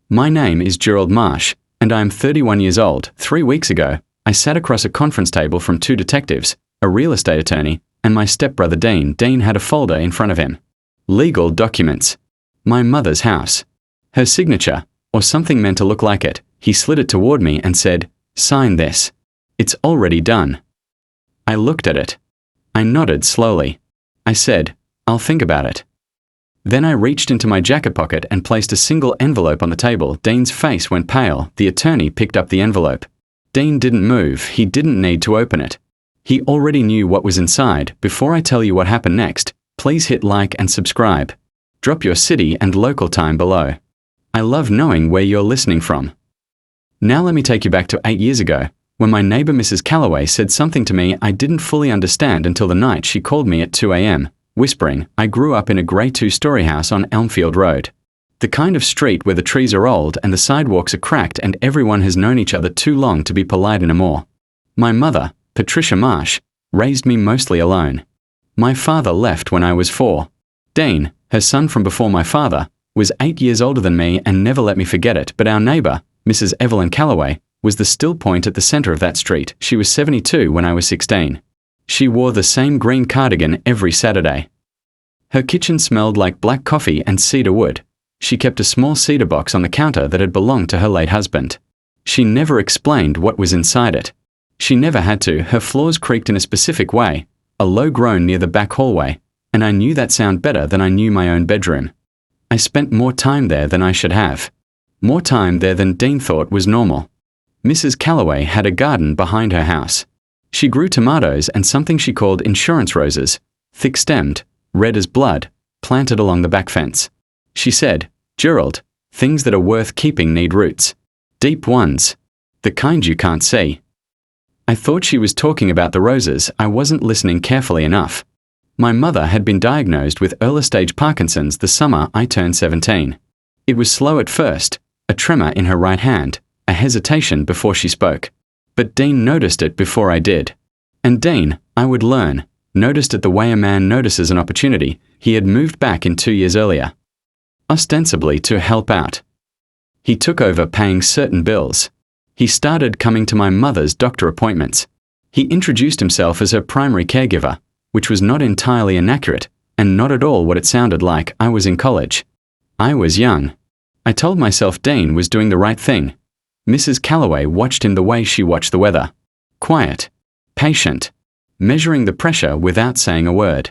My name is Gerald Marsh, and I am 31 years old. 3 weeks ago, I sat across a conference table from 2 detectives, a real estate attorney, and my stepbrother Dean. Dean had a folder in front of him. Legal documents. My mother's house. Her signature, or something meant to look like it. He slid it toward me and said, "Sign this. It's already done." I looked at it. I nodded slowly. I said, "I'll think about it." Then I reached into my jacket pocket and placed a single envelope on the table. Dean's face went pale. The attorney picked up the envelope. Dean didn't move. He didn't need to open it. He already knew what was inside. Before I tell you what happened next, please hit like and subscribe. Drop your city and local time below. I love knowing where you're listening from. Now let me take you back to 8 years ago, when my neighbor Mrs. Calloway said something to me I didn't fully understand until the night she called me at 2 a.m., whispering. I grew up in a grey 2-story house on Elmfield Road. The kind of street where the trees are old and the sidewalks are cracked and everyone has known each other too long to be polite anymore. My mother, Patricia Marsh, raised me mostly alone. My father left when I was 4. Dean, her son from before my father, was 8 years older than me and never let me forget it, but our neighbor, Mrs. Evelyn Calloway, was the still point at the center of that street. She was 72 when I was 16. She wore the same green cardigan every Saturday. Her kitchen smelled like black coffee and cedar wood. She kept a small cedar box on the counter that had belonged to her late husband. She never explained what was inside it. She never had to. Her floors creaked in a specific way, a low groan near the back hallway, and I knew that sound better than I knew my own bedroom. I spent more time there than I should have. More time there than Dean thought was normal. Mrs. Calloway had a garden behind her house. She grew tomatoes and something she called insurance roses, thick-stemmed, red as blood, planted along the back fence. She said, "Gerald, things that are worth keeping need roots. Deep ones. The kind you can't see." I thought she was talking about the roses. I wasn't listening carefully enough. My mother had been diagnosed with early-stage Parkinson's the summer I turned 17. It was slow at first, a tremor in her right hand, a hesitation before she spoke. But Dean noticed it before I did. And Dean, I would learn, noticed it the way a man notices an opportunity. He had moved back in 2 years earlier, ostensibly to help out. He took over paying certain bills. He started coming to my mother's doctor appointments. He introduced himself as her primary caregiver, which was not entirely inaccurate, and not at all what it sounded like. I was in college. I was young. I told myself Dean was doing the right thing. Mrs. Calloway watched him the way she watched the weather. Quiet. Patient. Measuring the pressure without saying a word.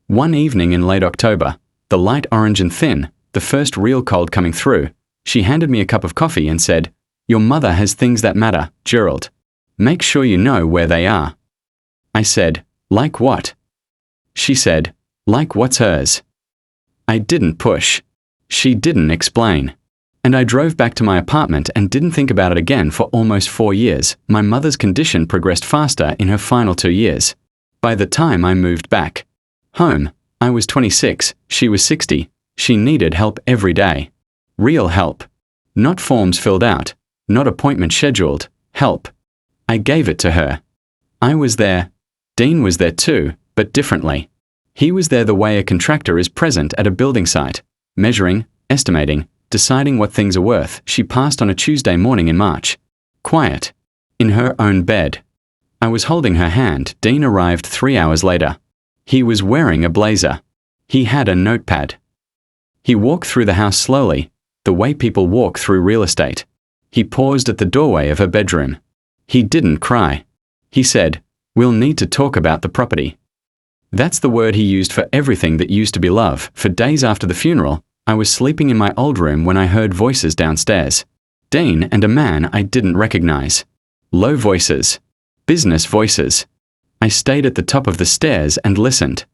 One evening in late October, the light orange and thin, the first real cold coming through, she handed me a cup of coffee and said, "Your mother has things that matter, Gerald. Make sure you know where they are." I said, "Like what?" She said, "Like what's hers." I didn't push. She didn't explain. And I drove back to my apartment and didn't think about it again for almost 4 years. My mother's condition progressed faster in her final 2 years. By the time I moved back home, I was 26, she was 60. She needed help every day. Real help. Not forms filled out, not appointment scheduled, help. I gave it to her. I was there. Dean was there too, but differently. He was there the way a contractor is present at a building site, measuring, estimating, deciding what things are worth. She passed on a Tuesday morning in March. Quiet. In her own bed. I was holding her hand. Dean arrived 3 hours later. He was wearing a blazer. He had a notepad. He walked through the house slowly, the way people walk through real estate. He paused at the doorway of her bedroom. He didn't cry. He said, "We'll need to talk about the property." That's the word he used for everything that used to be love. For days after the funeral, I was sleeping in my old room when I heard voices downstairs. Dean and a man I didn't recognize. Low voices. Business voices. I stayed at the top of the stairs and listened.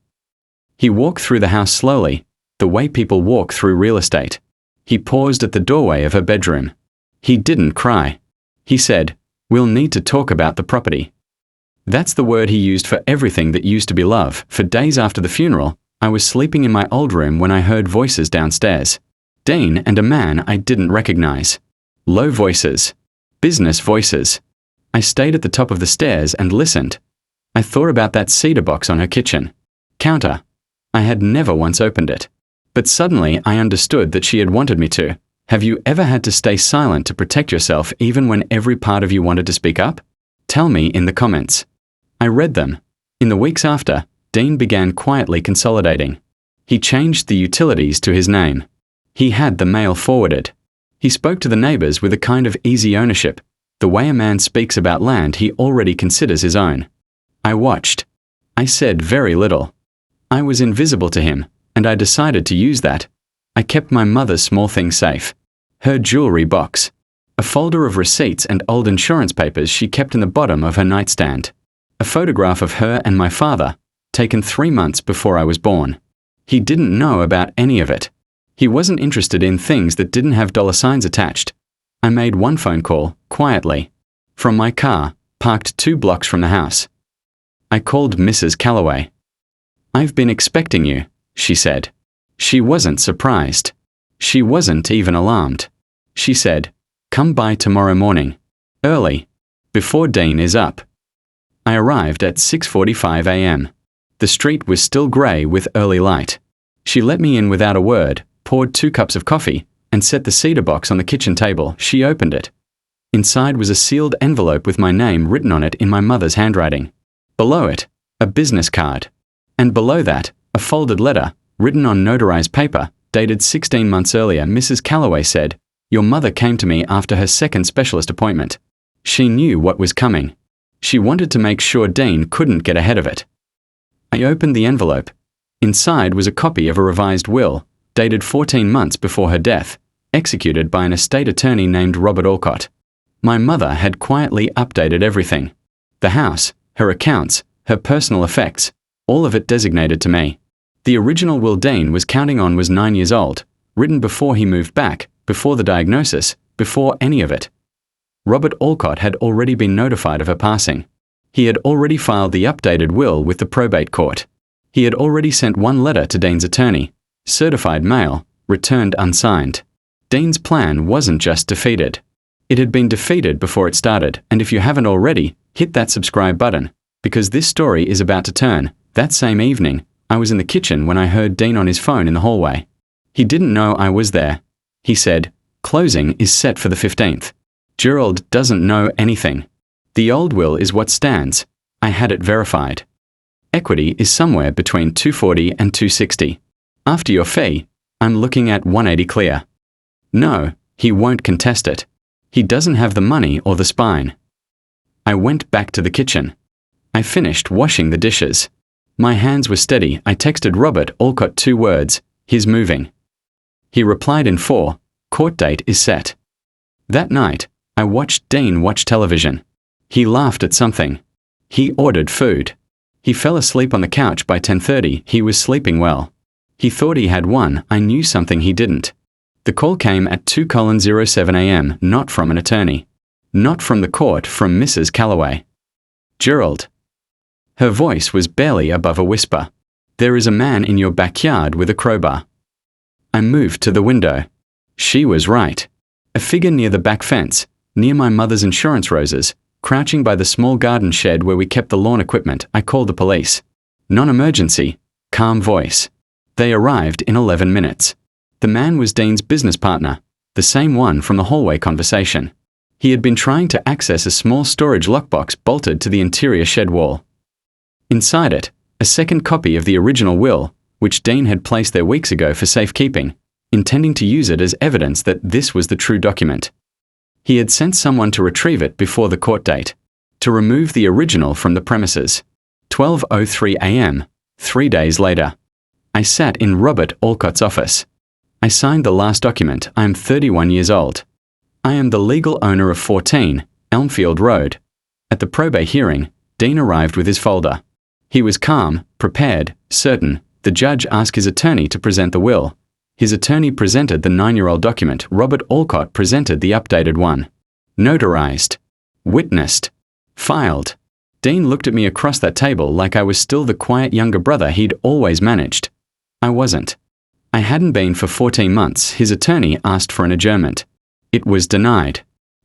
He walked through the house slowly, the way people walk through real estate. He paused at the doorway of her bedroom. He didn't cry. He said, "We'll need to talk about the property." That's the word he used for everything that used to be love. For days after the funeral, I was sleeping in my old room when I heard voices downstairs. Dean and a man I didn't recognize. Low voices. Business voices. I stayed at the top of the stairs and listened. I thought about that cedar box on her kitchen counter. I had never once opened it. But suddenly I understood that she had wanted me to, Have you ever had to stay silent to protect yourself even when every part of you wanted to speak up? Tell me in the comments. I read them. In the weeks after, Dean began quietly consolidating. He changed the utilities to his name. He had the mail forwarded. He spoke to the neighbors with a kind of easy ownership, the way a man speaks about land he already considers his own. I watched. I said very little. I was invisible to him, and I decided to use that. I kept my mother's small things safe. Her jewelry box. A folder of receipts and old insurance papers she kept in the bottom of her nightstand. A photograph of her and my father, taken 3 months before I was born. He didn't know about any of it. He wasn't interested in things that didn't have dollar signs attached. I made one phone call, quietly, from my car, parked 2 blocks from the house. I called Mrs. Calloway. "I've been expecting you," she said. She wasn't surprised. She wasn't even alarmed. She said, "Come by tomorrow morning. Early. Before Dean is up." I arrived at 6:45 a.m. The street was still grey with early light. She let me in without a word, poured 2 cups of coffee, and set the cedar box on the kitchen table. She opened it. Inside was a sealed envelope with my name written on it in my mother's handwriting. Below it, a business card. And below that, a folded letter, written on notarized paper, dated 16 months earlier. Mrs. Calloway said, "Your mother came to me after her second specialist appointment. She knew what was coming. She wanted to make sure Dean couldn't get ahead of it." I opened the envelope. Inside was a copy of a revised will, dated 14 months before her death, executed by an estate attorney named Robert Alcott. My mother had quietly updated everything. The house, her accounts, her personal effects, all of it designated to me. The original will Dean was counting on was 9 years old, written before he moved back, before the diagnosis, before any of it. Robert Alcott had already been notified of her passing. He had already filed the updated will with the probate court. He had already sent 1 letter to Dean's attorney, certified mail, returned unsigned. Dean's plan wasn't just defeated. It had been defeated before it started, and if you haven't already, hit that subscribe button, because this story is about to turn. That same evening, I was in the kitchen when I heard Dean on his phone in the hallway. He didn't know I was there. He said, "Closing is set for the 15th. Gerald doesn't know anything. The old will is what stands. I had it verified. Equity is somewhere between 240 and 260. After your fee, I'm looking at 180 clear. No, he won't contest it. He doesn't have the money or the spine." I went back to the kitchen. I finished washing the dishes. My hands were steady. I texted Robert Alcott 2 words, "He's moving." He replied in 4, "Court date is set." That night, I watched Dean watch television. He laughed at something. He ordered food. He fell asleep on the couch by 10:30. He was sleeping well. He thought he had won. I knew something he didn't. The call came at 2:07 a.m., not from an attorney. Not from the court, from Mrs. Calloway. "Gerald." Her voice was barely above a whisper. "There is a man in your backyard with a crowbar." I moved to the window. She was right. A figure near the back fence, near my mother's insurance roses, crouching by the small garden shed where we kept the lawn equipment. I called the police. Non-emergency. Calm voice. They arrived in 11 minutes. The man was Dean's business partner, the same one from the hallway conversation. He had been trying to access a small storage lockbox bolted to the interior shed wall. Inside it, a second copy of the original will, which Dean had placed there weeks ago for safekeeping, intending to use it as evidence that this was the true document. He had sent someone to retrieve it before the court date, to remove the original from the premises. 12:03 a.m., 3 days later. I sat in Robert Alcott's office. I signed the last document. I am 31 years old. I am the legal owner of 14, Elmfield Road. At the probate hearing, Dean arrived with his folder. He was calm, prepared, certain. The judge asked his attorney to present the will. His attorney presented the 9-year-old document. Robert Alcott presented the updated one. Notarized. Witnessed. Filed. Dean looked at me across that table like I was still the quiet younger brother he'd always managed. I wasn't. I hadn't been for 14 months. His attorney asked for an adjournment. It was denied.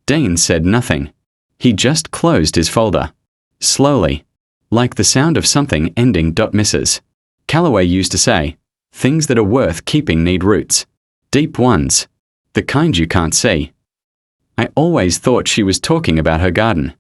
Dean said nothing. He just closed his folder. Slowly. Like the sound of something ending. Mrs. Calloway used to say, "Things that are worth keeping need roots. Deep ones. The kind you can't see. I always thought she was talking about her garden.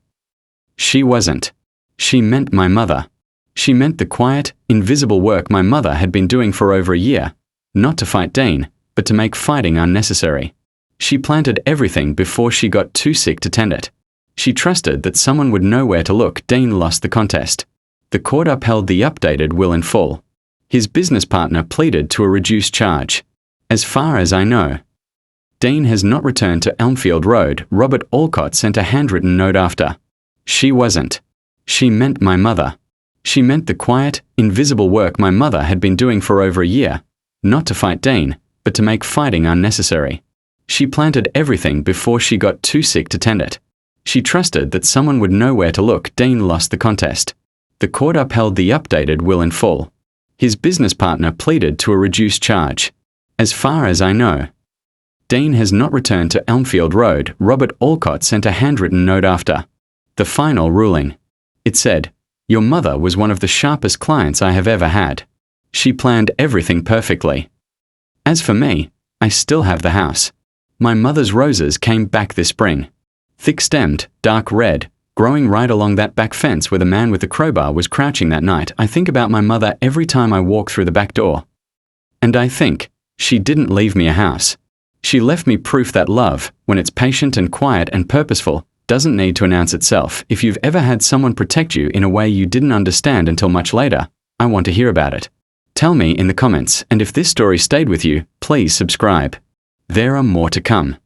She wasn't. She meant my mother. She meant the quiet, invisible work my mother had been doing for over a year, not to fight Dean, but to make fighting unnecessary. She planted everything before she got too sick to tend it. She trusted that someone would know where to look. Dean lost the contest. The court upheld the updated will in full. His business partner pleaded to a reduced charge. As far as I know, Dean has not returned to Elmfield Road. Robert Alcott sent a handwritten note after. She wasn't. She meant my mother. She meant the quiet, invisible work my mother had been doing for over a year, not to fight Dean, but to make fighting unnecessary. She planted everything before she got too sick to tend it. She trusted that someone would know where to look. Dean lost the contest. The court upheld the updated will in full. His business partner pleaded to a reduced charge. As far as I know, Dean has not returned to Elmfield Road. Robert Alcott sent a handwritten note after the final ruling. It said, "Your mother was one of the sharpest clients I have ever had. She planned everything perfectly. As for me, I still have the house. My mother's roses came back this spring. Thick-stemmed, dark red, growing right along that back fence where the man with the crowbar was crouching that night. I think about my mother every time I walk through the back door. And I think, she didn't leave me a house. She left me proof that love, when it's patient and quiet and purposeful, doesn't need to announce itself. If you've ever had someone protect you in a way you didn't understand until much later, I want to hear about it. Tell me in the comments, and if this story stayed with you, please subscribe. There are more to come.